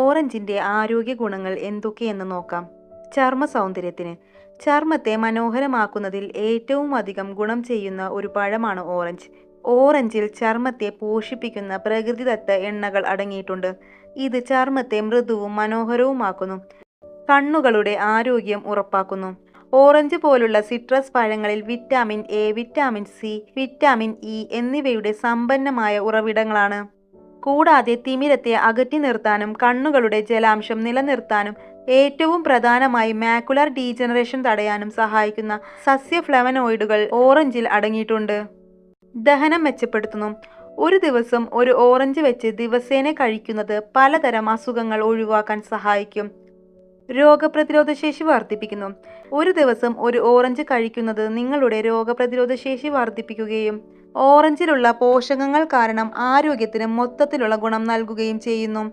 ഓറഞ്ചിന്റെ ആരോഗ്യ ഗുണങ്ങൾ എന്തൊക്കെയെന്ന് നോക്കാം. ചർമ്മ സൗന്ദര്യത്തിന് ചർമ്മത്തെ മനോഹരമാക്കുന്നതിൽ ഏറ്റവും അധികം ഗുണം ചെയ്യുന്ന ഒരു പഴമാണ് ഓറഞ്ച്. ഓറഞ്ചിൽ ചർമ്മത്തെ പോഷിപ്പിക്കുന്ന പ്രകൃതിദത്ത എണ്ണകൾ അടങ്ങിയിട്ടുണ്ട്. ഇത് ചർമ്മത്തെ മൃദുവും മനോഹരവുമാക്കുന്നു. കണ്ണുകളുടെ ആരോഗ്യം ഉറപ്പാക്കുന്നു. ഓറഞ്ച് പോലുള്ള സിട്രസ് പഴങ്ങളിൽ vitamin A, vitamin C, vitamin E എന്നിവയുടെ സമ്പന്നമായ ഉറവിടങ്ങളാണ്. കൂടാതെ തിമിരത്തെ അകറ്റി നിർത്താനും കണ്ണുകളുടെ ജലാംശം നിലനിർത്താനും ഏറ്റവും പ്രധാനമായി മാക്കുലർ ഡീജനറേഷൻ തടയാനും സഹായിക്കുന്ന സസ്യഫ്ലവനോയിഡുകൾ ഓറഞ്ചിൽ അടങ്ങിയിട്ടുണ്ട്. ദഹനം മെച്ചപ്പെടുത്തുന്നു. ഒരു ദിവസം ഒരു ഓറഞ്ച് വെച്ച് ദിവസേന കഴിക്കുന്നത് പലതരം അസുഖങ്ങൾ ഒഴിവാക്കാൻ സഹായിക്കും. രോഗപ്രതിരോധ ശേഷി വർദ്ധിപ്പിക്കുന്നു. ഒരു ദിവസം ഒരു ഓറഞ്ച് കഴിക്കുന്നത് നിങ്ങളുടെ രോഗപ്രതിരോധ ശേഷി വർദ്ധിപ്പിക്കുകയും ഓറഞ്ചിലുള്ള പോഷകങ്ങൾ കാരണം ആരോഗ്യത്തിന് മൊത്തത്തിലുള്ള ഗുണം നൽകുകയും ചെയ്യുന്നു.